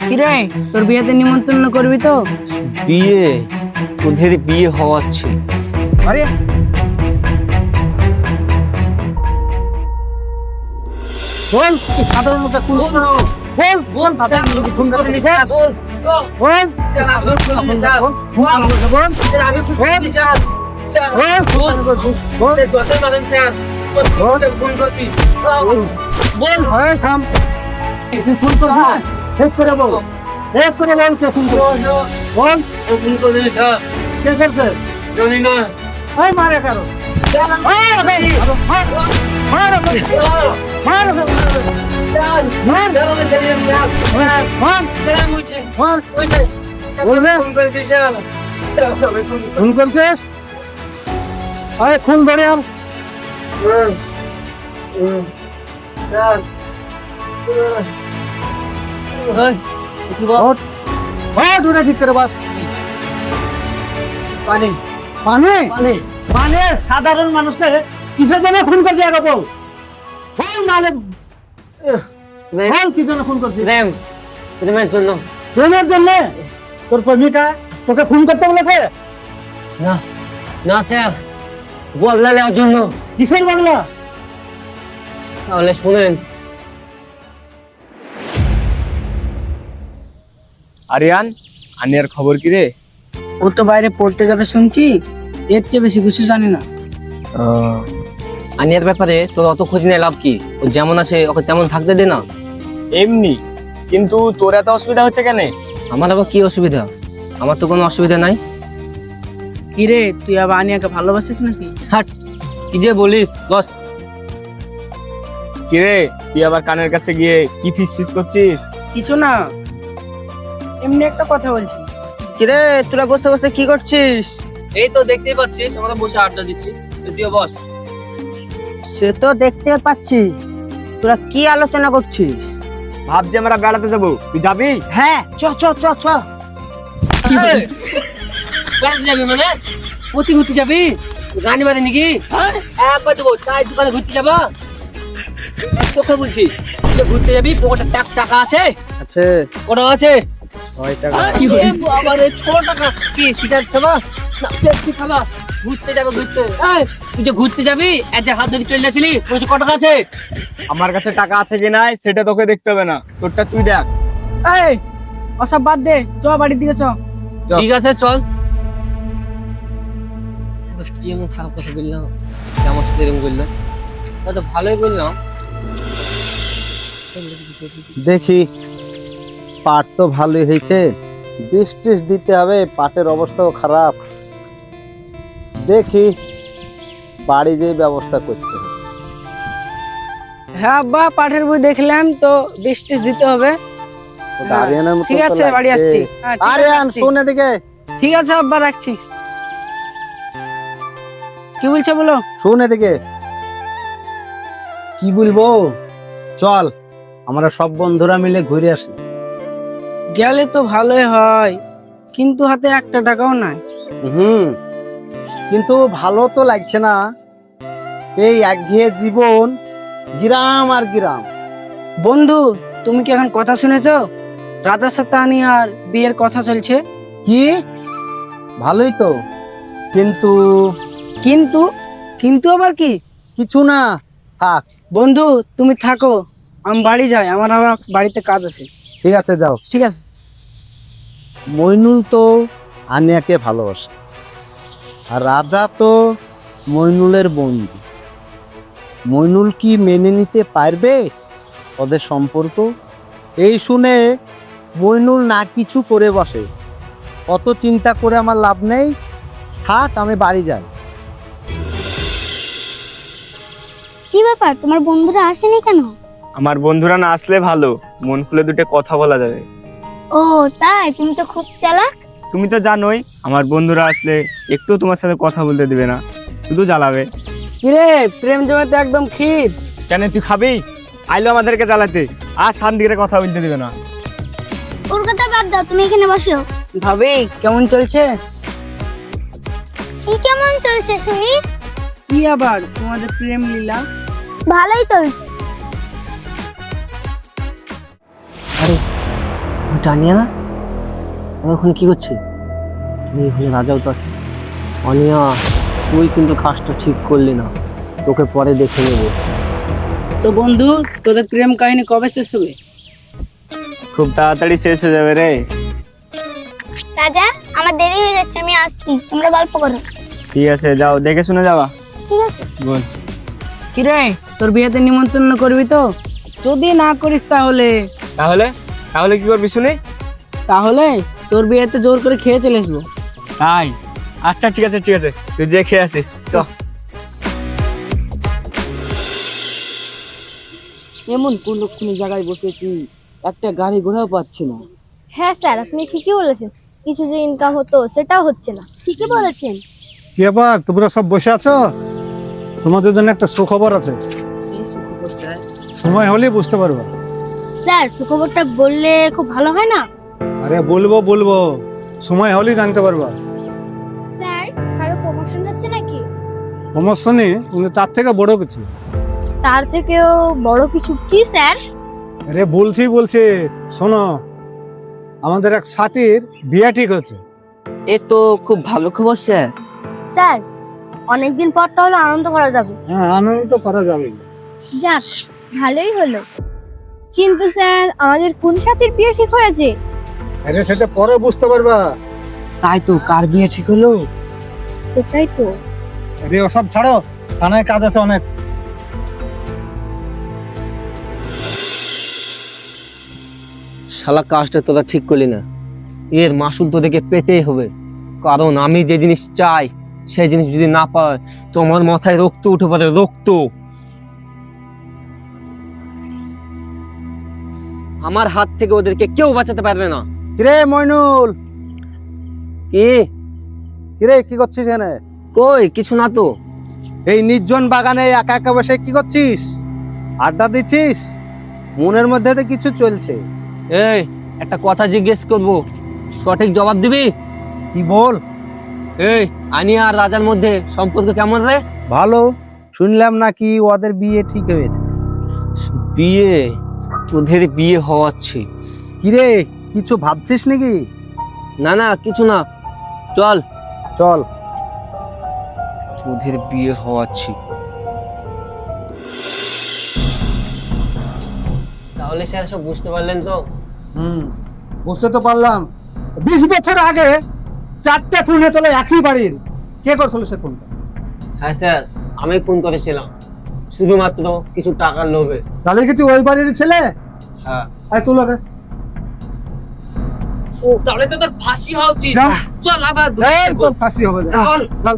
কিরে তোর বিয়েতে নিমন্ত্রণ করবি তো? বিয়ে? তোদের বিয়ে হওয়াচ্ছে? আরে বল কি সাধারণ লোকে খুন বল বল সাধারণ লোকে খুন করে নিছে বল বল আমি খুন দিছি বল দোষের মানেন স্যার খুন করবি বল হ্যাঁ থাম তুই খুন করবি হেড করে বল কে খুন করবি বল খুন করে দিছা কে করছে জানি না ওই মারে কারো খুন করছিস খুন ধরে আম দূরে ঠিক করে বাস পানি পানি পানি মানে সাধারণ মানুষকে কিসের জন্য খুন করছে আগে বল বল নালে বল কি জন্য খুন করছিস প্রেমের জন্য। প্রেমের জন্য? তোর প্রেমিকা তোকে খুন করতে বলেছে? না না স্যার, বদলা নেওয়ার জন্য। কিসের বদলা? তাহলে শুনেন। আরিয়ান, আনিয়ার খবর কি রে? ও তো বাইরে পড়তে যাবে শুনছি, এর চেয়ে বেশি কিছু জানি না। আনিয়ার ব্যাপারে তোর অত খোঁজ নিয়ে লাভ কি? ও যেমন আছে ওকে তেমন থাকতে দে না। এমনি, কিন্তু তোর এত অসুবিধা হচ্ছে কেন? আমার আবার কি অসুবিধা? আমার তো কোনো অসুবিধা নাই। কিরে তুই আবার আনিয়াকে ভালোবাসিস নাকি? হাট, কি যে বলিস বস। কিরে তুই আবার কানের কাছে গিয়ে কি ফিস করছিস? কিছু না, এমনি একটা কথা বলছি। কিরে তোরা বসে বসে কি করছিস? এই তো দেখতেই পাচ্ছিস আমরা বসে আড্ডা দিচ্ছি। তুইও বস। সে তো দেখতে পাচ্ছি, তোরা কি আলোচনা করছিস? ভাবছি আমরা বেড়াতে যাবো, তুই যাবি? হ্যাঁ চ চ চ চ। বেড়াতে যাবি মানে? প্রতি ঘুরতে যাবি? রানী বাড়ি নাকি? একবার দেবো চায়ের দোকানে ঘুরতে যাবা? তোকে বলছি তুই ঘুরতে যাবি, পকেটে টাকা আছে? আছে ওটা আছে 6 টাকা। আবার 6 টাকা কি সিগারেট খাবা না পেপসি খাবা? ঘুরতে যাবে ঘুরতে। তুই যে ঘুরতে যাবি এক যে হাত ধরে চলে যাচ্ছিলি, তোর ক টাকা আছে? আমার কাছে টাকা আছে কি নাই সেটা তোকে দেখতে হবে না, তোরটা তুই দেখ। এই ওসব বাদ দে, চ বাড়ির দিকে চ। ঠিক আছে চল। কি এমন খারাপ কথা বললাম? আমার সাথে এরকম বললাম, তা তো ভালোই বললাম। দেখি পাট তো ভালোই হয়েছে, বৃষ্টি দিতে হবে, পাটের অবস্থাও খারাপ। দেখি বাড়ি যে ব্যবস্থা করতে হবে। হ্যাঁ আব্বা, পাঠের বই দেখলাম তো, বৃষ্টি দিতে হবে। আরিয়ানের মতো ঠিক আছে, বাড়ি আসছি। হ্যাঁ, ঠিক আছে, আরিয়ান আসছি। শোন এদিকে। ঠিক আছে আব্বা, রাখছি। কি বলছো বলো? শোন এদিকে। কি বলবো, চল আমরা সব বন্ধুরা মিলে ঘুরে আসি। গেলে তো ভালোই হয়, কিন্তু হাতে একটা টাকাও নাই। কিন্তু ভালো তো লাগছে না, এই একঘেয়ে জীবন, গ্রাম আর গ্রাম। বন্ধু তুমি কি এখন কথা শুনেছো? রাজার সাথে আনিয়ার বিয়ের কথা চলছে। কি? ভালোই তো, কিন্তু কিন্তু কিন্তু আবার কি? কিছু না, থাক। বন্ধু তুমি থাকো, আমি বাড়ি যাই, আমার আবার বাড়িতে কাজ আছে। ঠিক আছে যাও। ঠিক আছে। মইনুল তো আনিয়াকে ভালোবাসে, আর রাজা তো মইনুলের বন্ধু। মইনুল কি মেনে নিতে পারবে ওদের সম্পর্ক? এই শুনে মইনুল না কিছু করে বসে। অত চিন্তা করে আমার লাভ নেই, থাক আমি বাড়ি যাই। কি ব্যাপার, তোমার বন্ধুরা আসেনি কেন? আমার বন্ধুরা না আসলে ভালো, মন খুলে দুটো কথা বলা যাবে। ও তাই? তুমি তো খুব চালাক। তুমি তো জানোই আমার বন্ধুরা আসলে একটু তোমার সাথে কথা বলতে দিবে না, শুধু জ্বালাবে। কিরে প্রেম জমাতে একদম ক্ষীর। কেন তুই খাবি? আইলো আমাদেরকে জ্বালাতে, আর শান্তিতে কথা বলতে দিবে না। ওর কথা বাদ দাও, তুমি এখানে বসো। ভাবি কেমন চলছে? কি কেমন চলছে শুনি? কি আবার তোমাদের প্রেম লীলা? ভালোই চলছে। ওইটা আনিয়া না আমার ওখানে কি করছে? তুই এখানে রাজাও তো আছে। অনিয়া, তুই কিন্তু কাজটা ঠিক করলি না, তোকে পরে দেখে নেবো। তো বন্ধু, তোদের প্রেম কাহিনী কবে শেষ হবে? খুব তাড়াতাড়ি শেষ হয়ে যাবে রে। রাজা, আমার দেরি হয়ে যাচ্ছে, আমি আসছি, তোমরা গল্প করো। ঠিক আছে, যাও, দেখে শুনে যাবা। ঠিক আছে। বল। কিরে, তোর বিয়েতে নিমন্ত্রণ করবি তো? যদি না করিস তাহলে তাহলে তাহলে কি করবি শুনি? তাহলে তোর বিয়েতে জোর করে খেয়ে চলে আসবো। তাই? আচ্ছা ঠিক আছে, তুই যে খেয়ে আসি, চ। এমন কোন জায়গায় বসেছি, একটা গাড়ি ঘোড়াও পাচ্ছি না। হ্যাঁ স্যার, আপনি ঠিকই বলেছেন, কিছু যে ইনকাম হতো সেটাও হচ্ছে না। ঠিকই বলেছেন। কি ব্যাপার, তোমরা সব বসে আছো? তোমাদের জন্য একটা সুখবর আছে, সময় হলে বুঝতে পারবে। স্যার, সুখবরটা বললে খুব ভালো হয় না? আরে বলবো, সময় হলেই জানতে পারবা। স্যার, কারো প্রমোশন হচ্ছে নাকি? প্রমোশনে কিন্তু তার থেকে বড় কিছু। তার থেকেও বড় কিছু কি স্যার? আরে বলছি, শোনো, আমাদের এক সাথীর বিয়ে ঠিক হচ্ছে। এ তো খুব ভালো খবর স্যার। স্যার, অনেকদিন পর তাহলে আনন্দ করা যাবে। হ্যাঁ, আনন্দ তো করা যাবে। যাক, ভালোই হলো। কিন্তু স্যার, আমাদের কোন সাথীর বিয়ে ঠিক হয়েছে? আরে সেটা পরে বুঝতে পারবা। তাই তো, কার বিয়ে ঠিক হলো? সেটাই তো। আরে ওসব ছাড়ো, থানায় কাজ আছে অনেক। শালা কাজটা তোরা ঠিক করলি না, এর মাসুল তোদেরকে পেতেই হবে। কারণ আমি যে জিনিস চাই সেই জিনিস যদি না পায়, তোমার মাথায় রক্ত উঠে পড়ে, রক্ত। আমার হাত থেকে ওদেরকে কেউ বাঁচাতে পারবে না। কিরে মইনুল, কি? কি করছিস এখানে? কই কিছু না তো। এই নির্জন বাগানে একা একা বসে কি করছিস? আড্ডা দিচ্ছিস? মনের মধ্যে তো কিছু চলছে। এই, একটা কথা জিজ্ঞেস করব, সঠিক জবাব দিবি? কি বল? এই, আনিয়া আর রাজার মধ্যে সম্পর্ক কেমন রে? ভালো, শুনলাম নাকি ওদের বিয়ে ঠিক হয়েছে। বিয়ে? তোদের বিয়ে হওয়াচ্ছে? কিরে, কিছু ভাবছিস নাকি? না কিছু না, চল। চল। তোদের বিয়ে হওয়াচ্ছে। তাহলে স্যার সব বুঝতে পারলেন তো? বুঝতে তো পারলাম। 20 বছর আগে 4টে খুন হয়েছিল একই বাড়ির। কে করছিল সে খুনটা? হ্যাঁ স্যার, আমি ফোন করেছিলাম শুধুমাত্র কিছু টাকার লোভে। তাহলে কি তুই ওই বাড়ির ছেলে? হ্যাঁ। আয় তুই লাগে। তাহলে তো তোর ফাঁসি হওয়া উচিত। যা। চল আবার তোর ফাঁসি হবে। চল। চল।